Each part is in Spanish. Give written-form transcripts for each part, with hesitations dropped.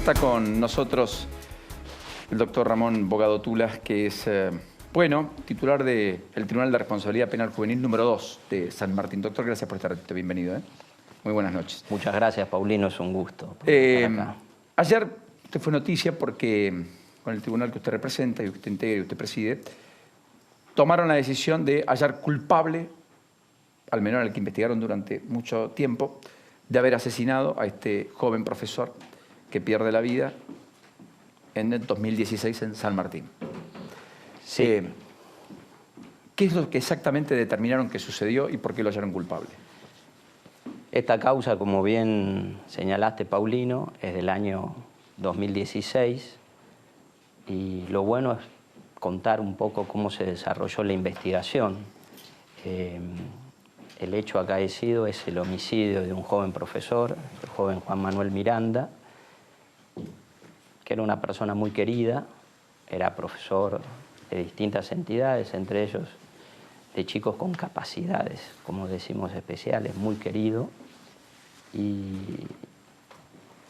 está con nosotros el doctor Ramón Bogado Tulas, que es, titular del Tribunal de Responsabilidad Penal Juvenil número 2 de San Martín. Doctor, gracias por estar aquí. Bienvenido. Muy buenas noches. Muchas gracias, Paulino. Es un gusto estar acá. Ayer usted fue noticia porque con el tribunal que usted representa y que usted integra y usted preside, tomaron la decisión de hallar culpable al menor al que investigaron durante mucho tiempo de haber asesinado a este joven profesor que pierde la vida en el 2016 en San Martín. Sí. ¿Qué es lo que exactamente determinaron que sucedió y por qué lo hallaron culpable? Esta causa, como bien señalaste, Paulino, es del año 2016 y lo bueno es contar un poco cómo se desarrolló la investigación. El hecho acaecido es el homicidio de un joven profesor, el joven Juan Manuel Miranda, que era una persona muy querida, era profesor de distintas entidades, entre ellos de chicos con capacidades, como decimos, especiales, muy querido, y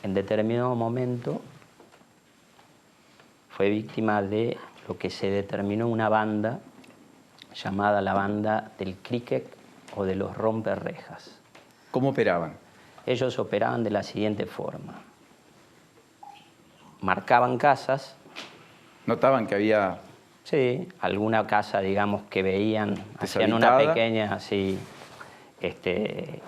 en determinado momento fue víctima de lo que se determinó una banda llamada la banda del cricket o de los romperrejas. ¿Cómo operaban? Ellos operaban de la siguiente forma. Marcaban casas. ¿Notaban que había...? Sí, alguna casa, digamos, que veían, hacían una pequeña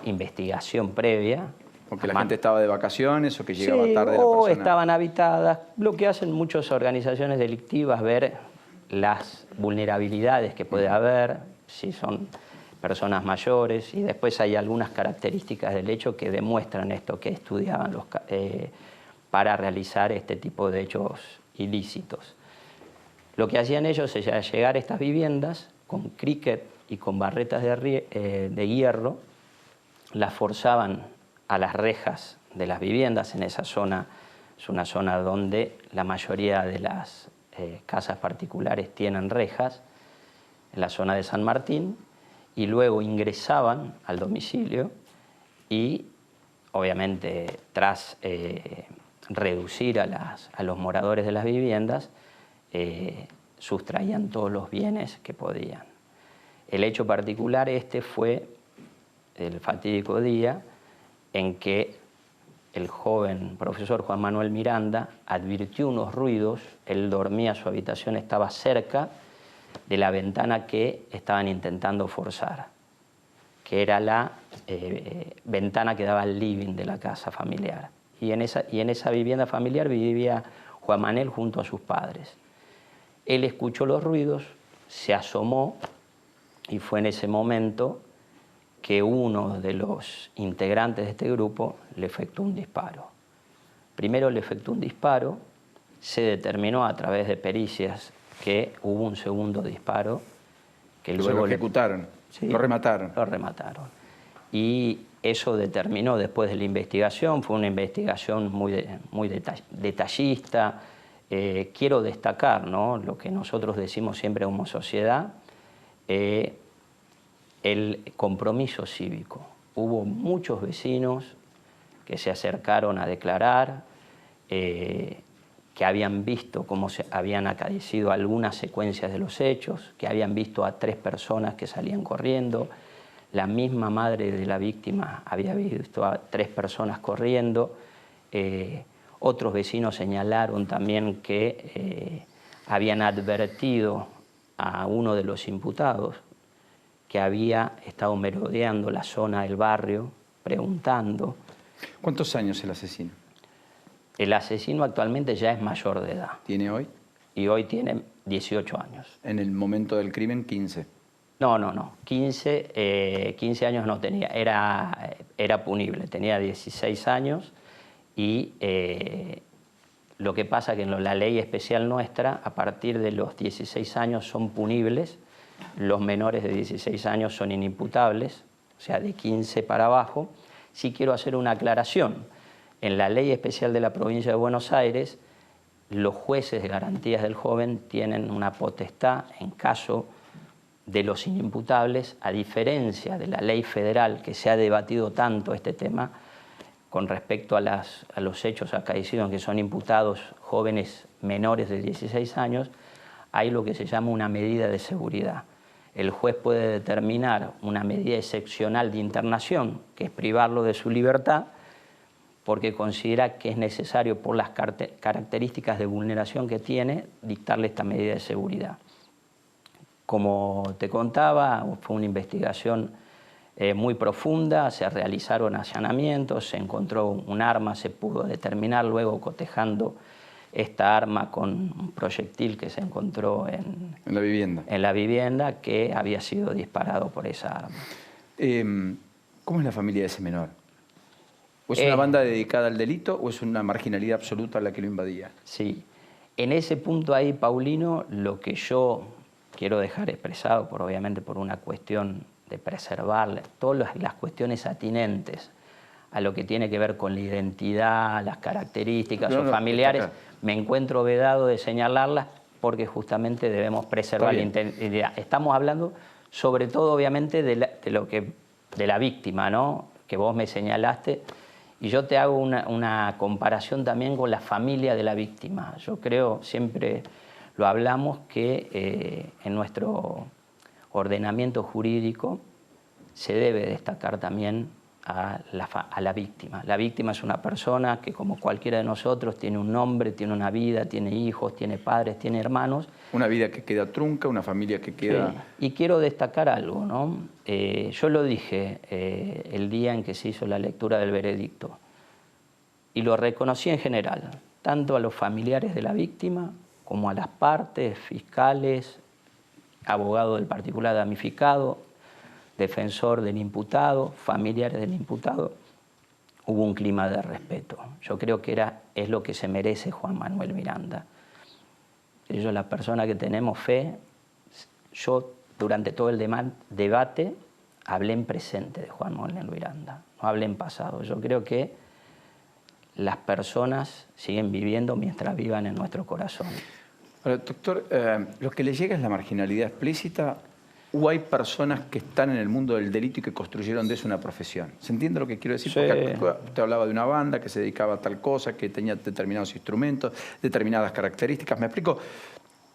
investigación previa. O que la gente estaba de vacaciones o que llegaba tarde la persona. O estaban habitadas. Lo que hacen muchas organizaciones delictivas, ver las vulnerabilidades que puede haber, si son personas mayores, y después hay algunas características del hecho que demuestran esto, que estudiaban para realizar este tipo de hechos ilícitos. Lo que hacían ellos era llegar a estas viviendas con cricket y con barretas de hierro, las forzaban a las rejas de las viviendas. En esa zona es una zona donde la mayoría de las casas particulares tienen rejas, en la zona de San Martín, y luego ingresaban al domicilio y, obviamente, tras reducir a los moradores de las viviendas, sustraían todos los bienes que podían. El hecho particular fue el fatídico día en que el joven profesor Juan Manuel Miranda advirtió unos ruidos. Él dormía, su habitación estaba cerca de la ventana que estaban intentando forzar, que era la ventana que daba al living de la casa familiar. Y en esa vivienda familiar vivía Juan Manuel junto a sus padres. Él escuchó los ruidos, se asomó y fue en ese momento que uno de los integrantes de este grupo le efectuó un disparo. Primero le efectuó un disparo, se determinó a través de pericias que hubo un segundo disparo que luego lo ejecutaron, sí, lo remataron. Lo remataron. Y eso determinó después de la investigación, fue una investigación muy detallista. Quiero destacar, ¿no?, lo que nosotros decimos siempre como sociedad, el compromiso cívico. Hubo muchos vecinos que se acercaron a declarar, que habían visto cómo se habían acaecido algunas secuencias de los hechos, que habían visto a 3 personas que salían corriendo. La misma madre de la víctima había visto a 3 personas corriendo. Otros vecinos señalaron también que habían advertido a uno de los imputados que había estado merodeando la zona del barrio, preguntando. ¿Cuántos años el asesino? El asesino actualmente ya es mayor de edad. ¿Tiene hoy? Y hoy tiene 18 años. En el momento del crimen, 15. No. 15 años no tenía. Era punible. Tenía 16 años y lo que pasa es que en la ley especial nuestra, a partir de los 16 años son punibles. Los menores de 16 años son inimputables, o sea, de 15 para abajo. Sí quiero hacer una aclaración. En la ley especial de la provincia de Buenos Aires, los jueces de garantías del joven tienen una potestad en caso de los inimputables, a diferencia de la ley federal, que se ha debatido tanto este tema, con respecto a los hechos acaecidos en que son imputados jóvenes menores de 16 años, hay lo que se llama una medida de seguridad. El juez puede determinar una medida excepcional de internación, que es privarlo de su libertad, porque considera que es necesario, por las características de vulneración que tiene, dictarle esta medida de seguridad. Como te contaba, fue una investigación muy profunda, se realizaron allanamientos, se encontró un arma, se pudo determinar luego cotejando esta arma con un proyectil que se encontró en la vivienda que había sido disparado por esa arma. ¿Cómo es la familia de ese menor? ¿O es una banda dedicada al delito o es una marginalidad absoluta la que lo invadía? Sí. En ese punto ahí, Paulino, lo que yo quiero dejar expresado, obviamente por una cuestión de preservar todas las cuestiones atinentes a lo que tiene que ver con la identidad, las características o familiares, me encuentro vedado de señalarlas porque justamente debemos preservar la identidad. Estamos hablando sobre todo, obviamente, de la víctima, ¿no?, que vos me señalaste, y yo te hago una comparación también con la familia de la víctima. Yo creo, siempre lo hablamos, que en nuestro ordenamiento jurídico se debe destacar también a la víctima. La víctima es una persona que, como cualquiera de nosotros, tiene un nombre, tiene una vida, tiene hijos, tiene padres, tiene hermanos. Una vida que queda trunca, una familia que queda... Sí. Y quiero destacar algo, ¿no? Yo lo dije el día en que se hizo la lectura del veredicto, y lo reconocí en general, tanto a los familiares de la víctima como a las partes, fiscales, abogado del particular damnificado, defensor del imputado, familiares del imputado. Hubo un clima de respeto. Yo creo que es lo que se merece Juan Manuel Miranda. Ellos, la persona que tenemos fe, yo durante todo el debate hablé en presente de Juan Manuel Miranda, no hablé en pasado. Yo creo que las personas siguen viviendo mientras vivan en nuestro corazón. Ahora, doctor, ¿lo que le llega es la marginalidad explícita o hay personas que están en el mundo del delito y que construyeron de eso una profesión? ¿Se entiende lo que quiero decir? Sí. Porque usted hablaba de una banda que se dedicaba a tal cosa, que tenía determinados instrumentos, determinadas características. ¿Me explico?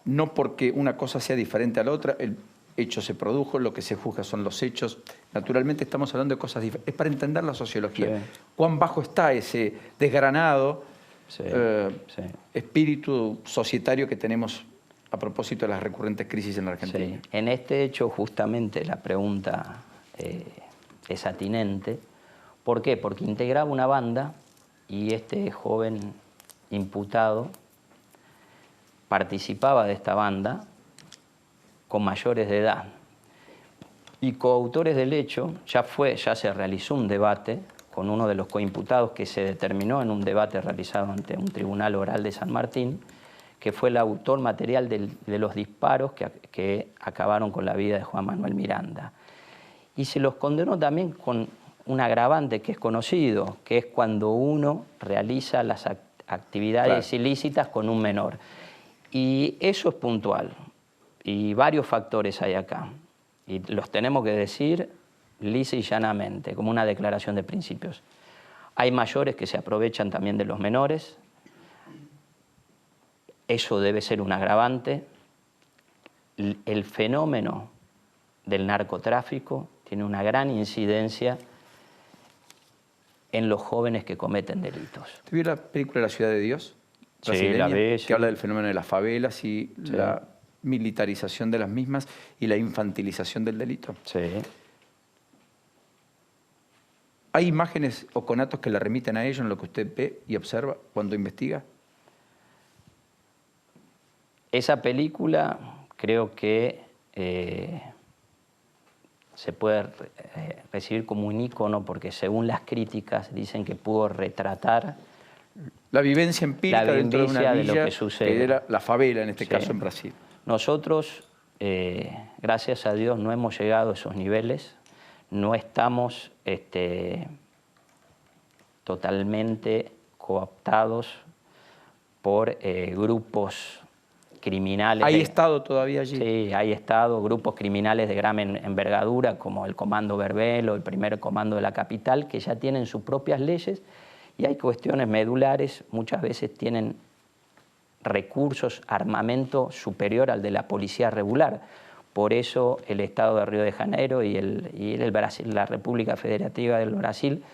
No porque una cosa sea diferente a la otra, el hecho se produjo, lo que se juzga son los hechos. Naturalmente estamos hablando de cosas diferentes. Es para entender la sociología. Sí. ¿Cuán bajo está ese desgranado espíritu societario que tenemos a propósito de las recurrentes crisis en la Argentina? Sí. En este hecho, justamente, la pregunta es atinente. ¿Por qué? Porque integraba una banda y este joven imputado participaba de esta banda con mayores de edad. Y coautores del hecho, ya se realizó un debate con uno de los coimputados que se determinó en un debate realizado ante un tribunal oral de San Martín, que fue el autor material de los disparos que acabaron con la vida de Juan Manuel Miranda. Y se los condenó también con un agravante que es conocido, que es cuando uno realiza las actividades ilícitas con un menor. Y eso es puntual. Y varios factores hay acá. Y los tenemos que decir lisa y llanamente, como una declaración de principios. Hay mayores que se aprovechan también de los menores. Eso debe ser un agravante. El fenómeno del narcotráfico tiene una gran incidencia en los jóvenes que cometen delitos. ¿Te vio la película La Ciudad de Dios? Sí, la vi. Que habla del fenómeno de las favelas y la militarización de las mismas y la infantilización del delito. Sí. ¿Hay imágenes o conatos que le remiten a ello en lo que usted ve y observa cuando investiga? Esa película creo que se puede recibir como un ícono porque según las críticas dicen que pudo retratar la vivencia empírica dentro de una villa, de lo que sucede. Que era la favela, en este caso en Brasil. Nosotros, gracias a Dios, no hemos llegado a esos niveles, no estamos totalmente cooptados por grupos criminales. ¿Hay estado todavía allí? Sí, hay estado, grupos criminales de gran envergadura, como el Comando Verbel o el Primer Comando de la Capital, que ya tienen sus propias leyes Y hay cuestiones medulares, muchas veces tienen recursos, armamento superior al de la policía regular. Por eso el Estado de Río de Janeiro y el Brasil, la República Federativa del Brasil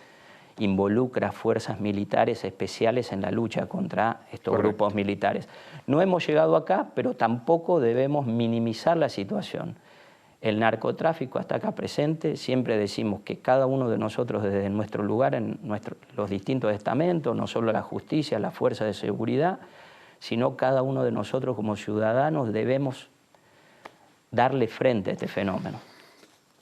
involucra fuerzas militares especiales en la lucha contra estos Correcto. grupos militares. No hemos llegado acá, pero tampoco debemos minimizar la situación. El narcotráfico está acá presente, siempre decimos que cada uno de nosotros desde nuestro lugar, en los distintos estamentos, no solo la justicia, la fuerza de seguridad, sino cada uno de nosotros como ciudadanos debemos darle frente a este fenómeno.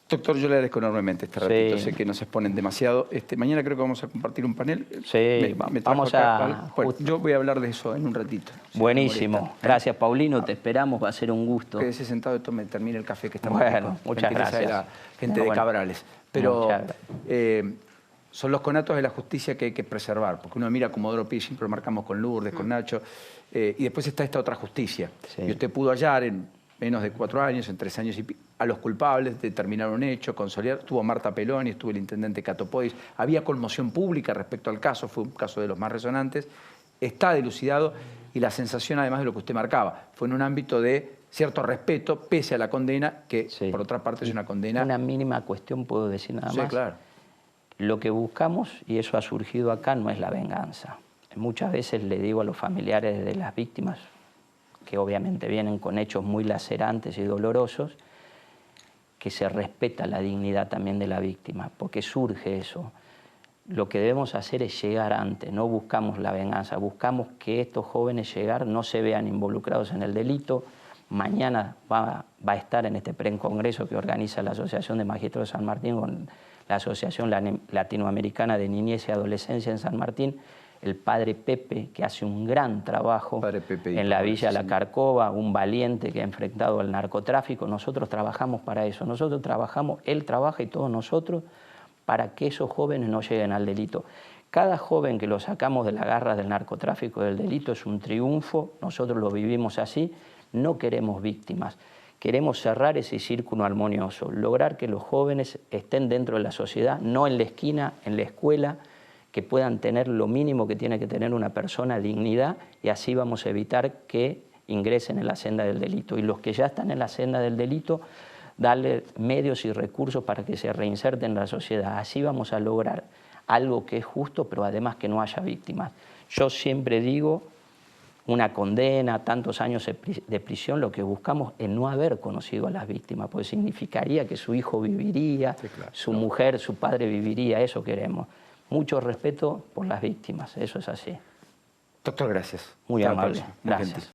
Doctor, yo le agradezco enormemente este ratito, Sí. sé que nos exponen demasiado. Mañana creo que vamos a compartir un panel. Sí, vamos a... Bueno, yo voy a hablar de eso en un ratito. Si Buenísimo. no molesta. Gracias, Paulino. Te esperamos, va a ser un gusto. Quédese sentado y termine el café que está muy Bueno, rico. muchas Gente que sabe gracias. gente de Bueno. Cabrales. Pero Muchas gracias. son los conatos de la justicia que hay que preservar, porque uno mira a Comodoro Pi, siempre lo marcamos con Lourdes, con Nacho, y después está esta otra justicia. Sí. Y usted pudo hallar en menos de 4 años, en 3 años a los culpables, determinar un hecho, consolidar. Estuvo Marta Peloni, estuvo el intendente Cato Podis. Había conmoción pública respecto al caso, fue un caso de los más resonantes. Está dilucidado y la sensación, además de lo que usted marcaba, fue en un ámbito de cierto respeto, pese a la condena, que Sí. por otra parte es una condena... Una mínima cuestión puedo decir nada Sí, más. claro. Lo que buscamos, y eso ha surgido acá, no es la venganza. Muchas veces le digo a los familiares de las víctimas, que obviamente vienen con hechos muy lacerantes y dolorosos, que se respeta la dignidad también de la víctima, porque surge eso. Lo que debemos hacer es llegar antes, no buscamos la venganza, buscamos que estos jóvenes llegar no se vean involucrados en el delito. Mañana va a estar en este precongreso que organiza la Asociación de Magistrados de San Martín con la Asociación Latinoamericana de Niñez y Adolescencia en San Martín, el padre Pepe, que hace un gran trabajo en la Villa La Carcova, un valiente que ha enfrentado al narcotráfico. Nosotros trabajamos para eso, nosotros trabajamos, él trabaja y todos nosotros, para que esos jóvenes no lleguen al delito. Cada joven que lo sacamos de la garra del narcotráfico, del delito, es un triunfo, nosotros lo vivimos así, no queremos víctimas. Queremos cerrar ese círculo armonioso, lograr que los jóvenes estén dentro de la sociedad, no en la esquina, en la escuela, que puedan tener lo mínimo que tiene que tener una persona, dignidad, y así vamos a evitar que ingresen en la senda del delito. Y los que ya están en la senda del delito, darle medios y recursos para que se reinserten en la sociedad. Así vamos a lograr algo que es justo, pero además que no haya víctimas. Yo siempre digo, una condena, tantos años de prisión, lo que buscamos es no haber conocido a las víctimas, porque significaría que su hijo viviría, sí, claro, su mujer, su padre viviría, eso queremos. Mucho respeto por las víctimas, eso es así. Doctor, gracias. Muy amable, gracias.